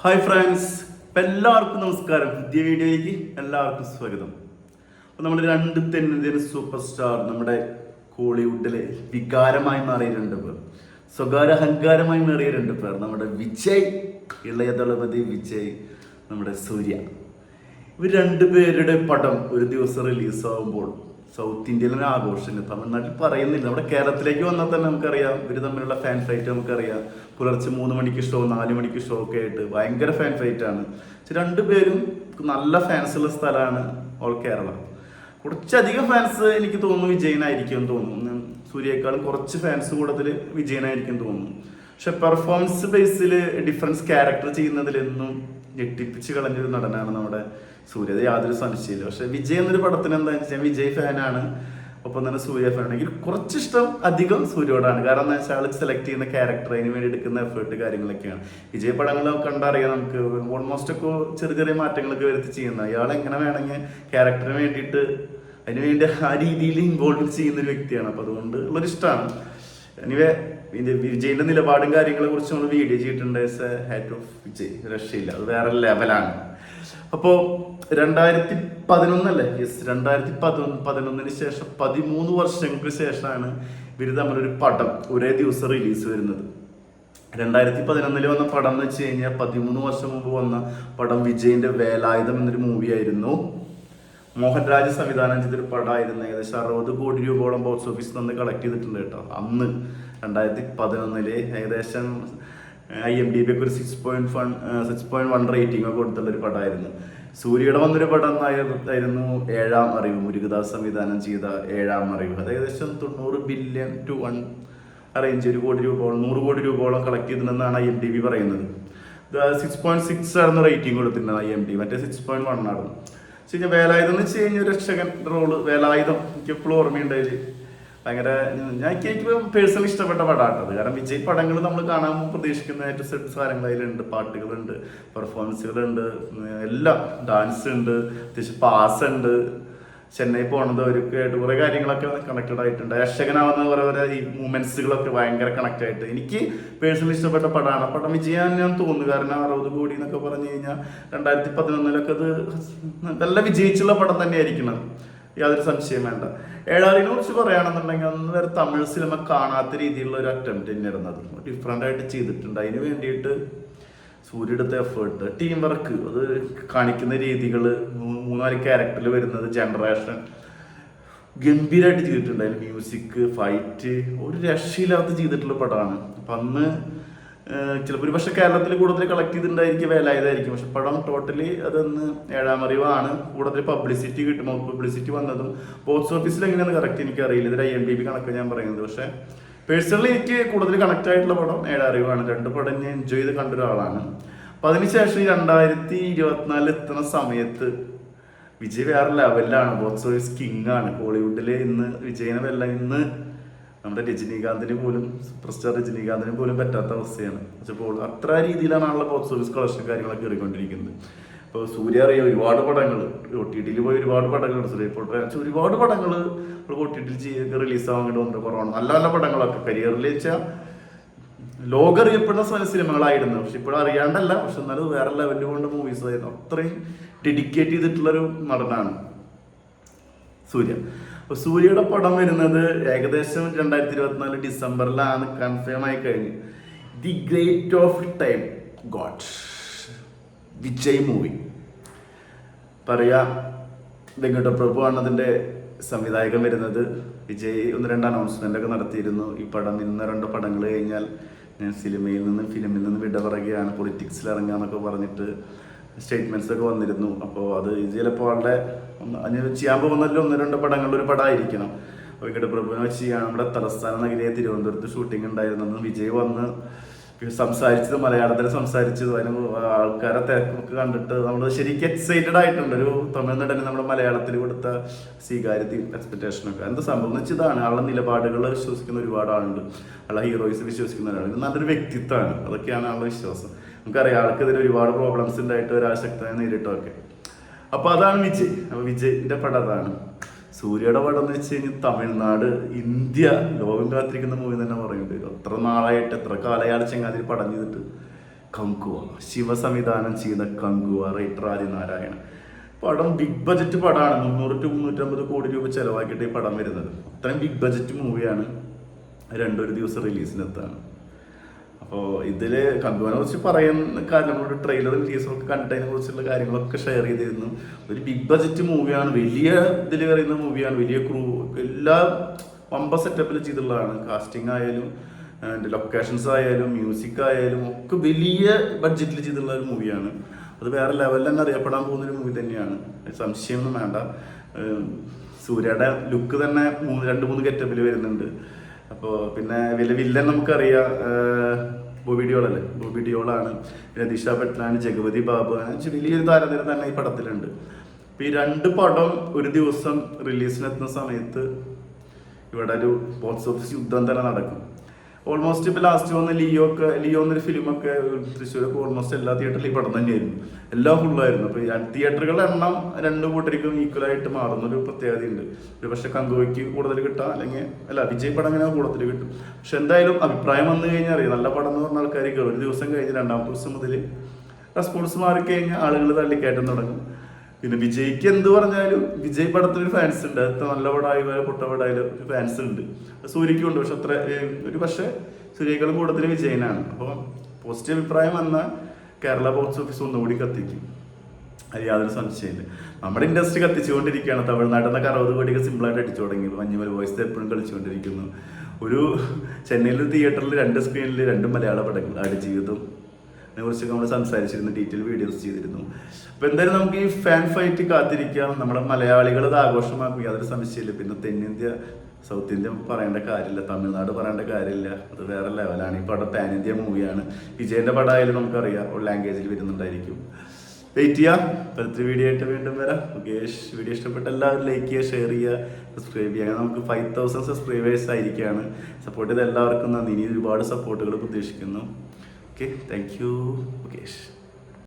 Hi friends, എല്ലാവർക്കും നമസ്കാരം. പുതിയ വീഡിയോയിലേക്ക് എല്ലാവർക്കും സ്വാഗതം. അപ്പോൾ നമ്മുടെ രണ്ട് തെന്നിന്ത്യൻ സൂപ്പർ സ്റ്റാർ നമ്മുടെ കോളിവുഡിലെ വികാരമായി മാറിയ രണ്ട് പേർ, സ്വകാര്യ അഹങ്കാരമായി മാറിയ രണ്ട് പേർ, നമ്മുടെ വിജയ്, ഇളയ ദളപതി വിജയ്, നമ്മുടെ സൂര്യ. ഇവർ രണ്ടുപേരുടെ പടം ഒരു ദിവസം റിലീസാകുമ്പോൾ സൗത്ത് ഇന്ത്യയിലെ ആഘോഷം തമിഴ്നാട്ടിൽ പറയുന്നില്ല. നമ്മുടെ കേരളത്തിലേക്ക് വന്നാൽ തന്നെ നമുക്കറിയാം ഇവർ തമ്മിലുള്ള ഫാൻ ഫൈറ്റ്. നമുക്കറിയാം പുലർച്ചെ 3 മണിക്ക് ഷോ, 4 മണിക്ക് ഷോ ഒക്കെ ആയിട്ട് ഭയങ്കര ഫാൻ ഫൈറ്റ് ആണ്. പക്ഷെ രണ്ടുപേരും നല്ല ഫാൻസുള്ള സ്ഥലമാണ് ഓൾ കേരള. കുറച്ചധികം ഫാൻസ് എനിക്ക് തോന്നുന്നു വിജയനായിരിക്കും തോന്നുന്നു. സൂര്യയെക്കാളും കുറച്ച് ഫാൻസ് കൂടുതൽ വിജയനായിരിക്കും തോന്നുന്നു. പക്ഷെ പെർഫോമൻസ് ബേസിൽ ഡിഫറൻസ് ക്യാരക്ടർ ചെയ്യുന്നതിലെന്നും ഞെട്ടിപ്പിച്ച് കളഞ്ഞൊരു നടനാണ് നമ്മുടെ സൂര്യ. യാതൊരു സംശയമില്ല. പക്ഷെ വിജയ് എന്നൊരു പടത്തിന് എന്താണെന്ന് വെച്ചാൽ വിജയ് ഫാനാണ്, ഒപ്പം തന്നെ സൂര്യ ഫാനാണെങ്കിൽ കുറച്ചിഷ്ടം അധികം സൂര്യോടാണ്. കാരണം എന്താ വെച്ചാൽ ആൾ സെലക്ട് ചെയ്യുന്ന ക്യാരക്ടർ, അതിന് വേണ്ടി എടുക്കുന്ന എഫേർട്ട് കാര്യങ്ങളൊക്കെയാണ്. വിജയ് പടങ്ങൾ കണ്ടറിയാം നമുക്ക്. ഓൾമോസ്റ്റ് ഒക്കെ ചെറിയ ചെറിയ മാറ്റങ്ങളൊക്കെ വരുത്തി ചെയ്യുന്ന ഇയാൾ എങ്ങനെ വേണമെങ്കിൽ ക്യാരക്ടറിന് വേണ്ടിയിട്ട് അതിനുവേണ്ടി ആ രീതിയിൽ ഇൻവോൾവ് ചെയ്യുന്ന ഒരു വ്യക്തിയാണ്. അപ്പോൾ അതുകൊണ്ട് ഉള്ളൊരു ഇഷ്ടമാണ്. എനിവേ വിജയിന്റെ നിലപാടും കാര്യങ്ങളെ കുറിച്ച് നമ്മൾ വീഡിയോ ചെയ്തിട്ടുണ്ട്. ഹാറ്റ് ഓഫ് വിജയ്, രക്ഷയില്ല, അത് വേറെ ലെവലാണ്. അപ്പോൾ 2011 അല്ലേ? യെസ്, 2011 ശേഷം 13 വർഷങ്ങൾക്ക് ശേഷമാണ് ഇവർ തമ്മിലൊരു പടം ഒരേ ദിവസം റിലീസ് വരുന്നത്. 2011 വന്ന പടം എന്ന് വെച്ച് കഴിഞ്ഞാൽ 13 വർഷം മുമ്പ് വന്ന പടം വിജയിന്റെ വേലായുധം എന്നൊരു മൂവിയായിരുന്നു. മോഹൻരാജ് സംവിധാനം ചെയ്തൊരു പടമായിരുന്നു. ഏകദേശം 60 കോടി രൂപയോളം ബോക്സ് ഓഫീസിൽ നിന്ന് കളക്ട് ചെയ്തിട്ടുണ്ട് കേട്ടോ. അന്ന് 2011 ഏകദേശം IMDb ഒക്കെ ഒരു 6.1 റേറ്റിംഗ് ഒക്കെ കൊടുത്തുള്ളൊരു പടമായിരുന്നു. സൂര്യയുടെ വന്നൊരു പടം ആയിരുന്നു ഏഴാം അറിവ്, മുരുകദാസ് സംവിധാനം ചെയ്ത ഏഴാം അറിവ്. അത് ഏകദേശം 90 ബില്യൺ ടു 1 റേഞ്ച്, 1 കോടി രൂപയോളം 100 കോടി രൂപയോളം കളക്ട് ചെയ്തിട്ടുണ്ടെന്നാണ് IMDb പറയുന്നത്. 6.6 ആയിരുന്നു റേറ്റിംഗ് കൊടുത്തിട്ടുള്ളത് IMDb, മറ്റേ 6.1 ആയിരുന്നു. ശരി, വേലായുധം എന്ന് വെച്ച് കഴിഞ്ഞാൽ രക്ഷകൻ റോള്. വേലായുധം എനിക്ക് എപ്പോഴും ഓർമ്മയുണ്ടായില്ല. ഭയങ്കര എനിക്ക് പേഴ്സണലി ഇഷ്ടപ്പെട്ട പടമാട്ടത്. കാരണം വിജയ് പടങ്ങൾ നമ്മൾ കാണാൻ പ്രതീക്ഷിക്കുന്ന ഏറ്റവും സെറ്റ് സാധനങ്ങൾ അതിലുണ്ട്. പാട്ടുകളുണ്ട്, പെർഫോമൻസുകളുണ്ട്, എല്ലാം, ഡാൻസ് ഉണ്ട്, അത്യാവശ്യം പാസ് ഉണ്ട്, ചെന്നൈ പോണത് അവർക്ക് ആയിട്ട് കുറേ കാര്യങ്ങളൊക്കെ കണക്റ്റഡ് ആയിട്ടുണ്ട്. രക്ഷകനാവുന്ന കുറേ ഈ മൂമെന്റ്സുകളൊക്കെ ഭയങ്കര കണക്ട് ആയിട്ട് എനിക്ക് പേഴ്സണലി ഇഷ്ടപ്പെട്ട പടമാണ്. പടം വിജയാൻ ഞാൻ തോന്നുന്നു. കാരണം 60 കോടി എന്നൊക്കെ പറഞ്ഞു കഴിഞ്ഞാൽ 2011 അത് നല്ല വിജയിച്ചുള്ള പടം തന്നെയായിരിക്കണം, യാതൊരു സംശയം വേണ്ട. ഏഴാറിനെ കുറിച്ച് പറയുകയാണെന്നുണ്ടെങ്കിൽ അന്ന് വരെ തമിഴ് സിനിമ കാണാത്ത രീതിയിലുള്ള ഒരു അറ്റംപ്റ്റ് തന്നെയായിരുന്നു. അത് ഡിഫറെൻ്റ് ആയിട്ട് ചെയ്തിട്ടുണ്ട്. അതിന് വേണ്ടിയിട്ട് സൂര്യ എടുത്ത എഫേർട്ട്, ടീം വർക്ക്, അത് കാണിക്കുന്ന രീതികൾ, 3-4 ക്യാരക്ടറിൽ വരുന്നത്, ജനറേഷൻ ഗംഭീരമായിട്ട് ചെയ്തിട്ടുണ്ട്. അതിൽ മ്യൂസിക്, ഫൈറ്റ്, ഒരു രക്ഷയില്ലാത്ത ചെയ്തിട്ടുള്ള പടമാണ്. അപ്പം അന്ന് ചിലപ്പോൾ ഒരു പക്ഷേ കേരളത്തിൽ കൂടുതൽ കളക്ട് ചെയ്തിട്ടുണ്ടായിരിക്കും വേലായുധമായിരിക്കും. പക്ഷെ പടം ടോട്ടലി അതൊന്ന് ഏഴാം അറിവാണ്. കൂടുതൽ പബ്ലിസിറ്റി കിട്ടും. പബ്ലിസിറ്റി വന്നതും ബോക്സ് ഓഫീസിൽ എങ്ങനെയാണെന്ന് കറക്റ്റ് എനിക്കറിയില്ല. ഇതിൽ IMDb കണക്ക് ഞാൻ പറയുന്നത്. പക്ഷേ പേഴ്സണലി എനിക്ക് കൂടുതൽ കണക്ട് ആയിട്ടുള്ള പടം ഏഴാം അറിവാണ്. 2 പടം ഞാൻ എൻജോയ് ചെയ്ത് കണ്ട ഒരാളാണ്. അപ്പം അതിനുശേഷം 2024 എത്തുന്ന സമയത്ത് വിജയ് വേറെ ലെവലിലാണ്. ബോക്സ് ഓഫീസ് കിങ് ആണ് കോളിവുഡിൽ. ഇന്ന് വിജയനെ വെല്ല ഇന്ന് നമ്മുടെ രജനീകാന്തിന് പോലും, സൂപ്പർ സ്റ്റാർ രജനീകാന്തിന് പോലും പറ്റാത്ത അവസ്ഥയാണ്. പക്ഷേ അത്ര രീതിയിലാണ് ആളുടെ ബോക്സ് ഓഫീസ് കളക്ഷൻ കാര്യങ്ങളൊക്കെ കയറിക്കൊണ്ടിരിക്കുന്നത്. ഇപ്പോൾ സൂര്യ അറിയാം ഒരുപാട് പടങ്ങൾ OTTയിൽ പോയി, ഒരുപാട് പടങ്ങളുണ്ട്. ഒരുപാട് പടങ്ങൾ OTTയിൽ റിലീസാവാൻ വേണ്ടി വന്നിട്ട് കുറവാണ്. നല്ല നല്ല പടങ്ങളൊക്കെ കരിയറിൽ വെച്ചാൽ ലോകം അറിയപ്പെടുന്ന സിനിമകളായിരുന്നു. പക്ഷെ ഇപ്പോഴും അറിയാണ്ടല്ല, പക്ഷെ എന്നാലും വേറെ ലെവലിൽ കൊണ്ട് മൂവീസ് ആയിരുന്നു. അത്രയും ഡെഡിക്കേറ്റ് ചെയ്തിട്ടുള്ളൊരു നടനാണ് സൂര്യ. അപ്പോൾ സൂര്യയുടെ പടം വരുന്നത് ഏകദേശം 2024 ഡിസംബറിലാണ് കൺഫേം ആയി കഴിഞ്ഞു. The great of time God Vijay movie പറയാ. വെങ്കടപ്രഭു ആണ് അതിൻ്റെ സംവിധായകൻ വരുന്നത്. വിജയ് 1-2 അനൗൺസ്മെൻ്റ് ഒക്കെ നടത്തിയിരുന്നു. ഈ പടം 1-2 പടങ്ങൾ കഴിഞ്ഞാൽ ഞാൻ ഫിലിമിൽ നിന്ന് വിട പറയുകയാണ്, പൊളിറ്റിക്സിൽ ഇറങ്ങാന്നൊക്കെ പറഞ്ഞിട്ട് സ്റ്റേറ്റ്മെന്റ്സ് ഒക്കെ വന്നിരുന്നു. അപ്പോൾ അത് ചിലപ്പോൾ ആളുടെ ചെയ്യാൻ പോകുന്നതിൽ 1-2 പടങ്ങളിൽ ഒരു പടമായിരിക്കണം. വെങ്കടപ്രഭുവിനെ വെച്ച് ചെയ്യാൻ നമ്മുടെ തലസ്ഥാന നഗരിയെ തിരുവനന്തപുരത്ത് ഷൂട്ടിംഗ് ഉണ്ടായിരുന്നു. വിജയ് വന്ന് സംസാരിച്ചത് മലയാളത്തിൽ സംസാരിച്ചത്, അതിന് ആൾക്കാരെ തിരക്കൊക്കെ കണ്ടിട്ട് നമ്മൾ ശരിക്കും എക്സൈറ്റഡ് ആയിട്ടുണ്ട്. ഒരു തമിഴ് നടന് നമ്മുടെ മലയാളത്തിൽ കൊടുത്ത സ്വീകാര്യതയും എക്സ്പെക്ടേഷനൊക്കെ എന്താ സംഭവം എന്ന് വെച്ചാൽ ഇതാണ്. ആളുടെ നിലപാടുകൾ വിശ്വസിക്കുന്ന ഒരുപാട് ആളുണ്ട്. ആളുടെ ഹീറോയിസ് വിശ്വസിക്കുന്ന ഒരാളുണ്ട്. നല്ലൊരു വ്യക്തിത്വമാണ്. അതൊക്കെയാണ് ആളുടെ വിശ്വാസം. നമുക്കറിയാം ആൾക്കെതിരെ ഒരുപാട് പ്രോബ്ലംസ് ഉണ്ടായിട്ട് ഒരാശക്തമായി നേരിട്ടൊക്കെ. അപ്പോൾ അതാണ് വിജയ്. അപ്പോൾ വിജയിന്റെ പടം അതാണ്. സൂര്യയുടെ പടം എന്ന് വെച്ച് കഴിഞ്ഞാൽ തമിഴ്നാട്, ഇന്ത്യ, ലോകം കാത്തിരിക്കുന്ന മൂവി തന്നെ പറയുന്നുണ്ട്. എത്ര നാളായിട്ട്, എത്ര കാലയാൾ ചെങ്ങാതിരി പടം ചെയ്തിട്ട് കങ്കുവ, ശിവ സംവിധാനം ചെയ്ത കങ്കുവ, റൈറ്റർ ആദിനാരായണൻ. പടം ബിഗ് ബജറ്റ് പടമാണ്. 300 to 350 കോടി രൂപ ചിലവാക്കിയിട്ട് ഈ പടം വരുന്നത്. അത്രയും ബിഗ് ബജറ്റ് മൂവിയാണ്. ഒരു ദിവസം റിലീസിനെത്താണ്. അപ്പോൾ ഇതിൽ കങ്കുവിനെ കുറിച്ച് പറയുന്ന കാര്യം നമ്മളൊരു ട്രെയിലറും ടീസറൊക്കെ കണ്ടതിനെ കുറിച്ചുള്ള കാര്യങ്ങളൊക്കെ ഷെയർ ചെയ്തിരുന്നു. ഒരു ബിഗ് ബജറ്റ് മൂവിയാണ്, വലിയ ഇതിൽ പറയുന്ന മൂവിയാണ്, വലിയ ക്രൂ എല്ലാ വമ്പ സെറ്റപ്പിൽ ചെയ്തിട്ടുള്ളതാണ്. കാസ്റ്റിംഗ് ആയാലും ലൊക്കേഷൻസ് ആയാലും മ്യൂസിക് ആയാലും ഒക്കെ വലിയ ബഡ്ജറ്റിൽ ചെയ്തിട്ടുള്ള ഒരു മൂവിയാണ്. അത് വേറെ ലെവലിൽ തന്നെ അറിയപ്പെടാൻ പോകുന്നൊരു മൂവി തന്നെയാണ്, സംശയമൊന്നും വേണ്ട. സൂര്യയുടെ ലുക്ക് തന്നെ 2-3 ഗെറ്റപ്പിൽ വരുന്നുണ്ട്. അപ്പോൾ പിന്നെ വലിയ വില്ലൻ നമുക്കറിയാം, ബോബി ഡിയോളാണ്. പിന്നെ ദിശ പട്നാണ്, ജഗപതി ബാബു, വലിയൊരു താരനിര തന്നെ ഈ പടത്തിലുണ്ട്. അപ്പോൾ ഈ 2 പടം ഒരു ദിവസം റിലീസിനെത്തുന്ന സമയത്ത് ഇവിടെ ഒരു ബോക്സ് ഓഫീസ് യുദ്ധം തന്നെ നടക്കും. ഓൾമോസ്റ്റ് ഇപ്പോൾ ലാസ്റ്റ് വന്ന ലിയോ എന്നൊരു ഫിലിമൊക്കെ തൃശ്ശൂരൊക്കെ ഓൾമോസ്റ്റ് എല്ലാ തിയേറ്ററിലും ഈ പടം തന്നെയായിരുന്നു, എല്ലാം ഫുള്ളായിരുന്നു. അപ്പോൾ തിയേറ്ററുകളുടെ എണ്ണം 2 കൂട്ടർക്കും ഈക്വലായിട്ട് മാറുന്നൊരു പ്രത്യേകതയുണ്ട്. ഒരു പക്ഷേ കങ്കുവയ്ക്ക് കൂടുതൽ കിട്ടാം, അല്ലെങ്കിൽ വിജയ് പടം അങ്ങനെ കൂടുതൽ കിട്ടും. പക്ഷെ എന്തായാലും അഭിപ്രായം വന്നു കഴിഞ്ഞാൽ അറിയാം, നല്ല പടം എന്ന് പറഞ്ഞ ആൾക്കാർക്ക് ഒരു ദിവസം കഴിഞ്ഞ് 2ാമത്തെ ദിവസം മുതൽ റെസ്പോൺസ് മാറിക്കഴിഞ്ഞാൽ ആളുകൾ തള്ളിക്കയറ്റം തുടങ്ങും. പിന്നെ വിജയ്ക്ക് എന്ത് പറഞ്ഞാലും വിജയ് പടത്തിനൊരു ഫാൻസ് ഉണ്ട്. അത്ര നല്ല പടമായാലും പൊട്ട പടമായാലും ഫാൻസ് ഉണ്ട്. സൂര്യയ്ക്കും ഉണ്ട്, പക്ഷെ പക്ഷേ സൂര്യയേക്കാളും കൂടുതൽ വിജയനാണ്. അപ്പോൾ പോസിറ്റീവ് അഭിപ്രായം വന്നാൽ കേരള ബോക്സ് ഓഫീസ് ഒന്നുകൂടി കത്തിക്കും, അത് യാതൊരു സംശയമില്ല. നമ്മുടെ ഇൻഡസ്ട്രി കത്തിച്ചുകൊണ്ടിരിക്കുകയാണ്. തമിഴ്നാട്ടിൽ നിന്നൊക്കെ 60 കോടിയൊക്കെ സിമ്പിളായിട്ട് അടിച്ചു തുടങ്ങി. മഞ്ഞുമൽ വോയിസ് എപ്പോഴും കളിച്ചുകൊണ്ടിരിക്കുന്നു. ഒരു ചെന്നൈയിലെ തിയേറ്ററിൽ 2 സ്ക്രീനിൽ 2 മലയാള പടങ്ങൾ, ആടുജീവിതം കുറിച്ചൊക്കെ നമ്മൾ സംസാരിച്ചിരുന്നു, ഡീറ്റെയിൽ വീഡിയോസ് ചെയ്തിരുന്നു. അപ്പോൾ എന്തായാലും നമുക്ക് ഈ ഫാൻ ഫൈറ്റ് കാത്തിരിക്കാം. നമ്മുടെ മലയാളികൾ അത് ആഘോഷമാക്കും, യാതൊരു സംശയമില്ല. പിന്നെ തെന്നിന്ത്യ, സൗത്ത് ഇന്ത്യ പറയേണ്ട കാര്യമില്ല, തമിഴ്നാട് പറയേണ്ട കാര്യമില്ല, അത് വേറെ ലെവലാണ്. ഈ പടം പാൻ ഇന്ത്യ മൂവിയാണ്. വിജയൻ്റെ പടമായാലും നമുക്കറിയാം ലാംഗ്വേജിൽ വരുന്നുണ്ടായിരിക്കും. വെയിറ്റ് ചെയ്യാം. അടുത്ത വീഡിയോ ആയിട്ട് വീണ്ടും വരാം. മുകേഷ്. വീഡിയോ ഇഷ്ടപ്പെട്ട എല്ലാവരും ലൈക്ക് ചെയ്യുക, ഷെയർ ചെയ്യുക, സബ്സ്ക്രൈബ് ചെയ്യുക. അങ്ങനെ നമുക്ക് 5000 സബ്സ്ക്രൈബേഴ്സ് ആയിരിക്കുകയാണ്. സപ്പോർട്ട് ചെയ്ത എല്ലാവർക്കും നന്ദി. ഇനി ഒരുപാട് സപ്പോർട്ടുകൾ പ്രതീക്ഷിക്കുന്നു. Okay, thank you, Mukesh.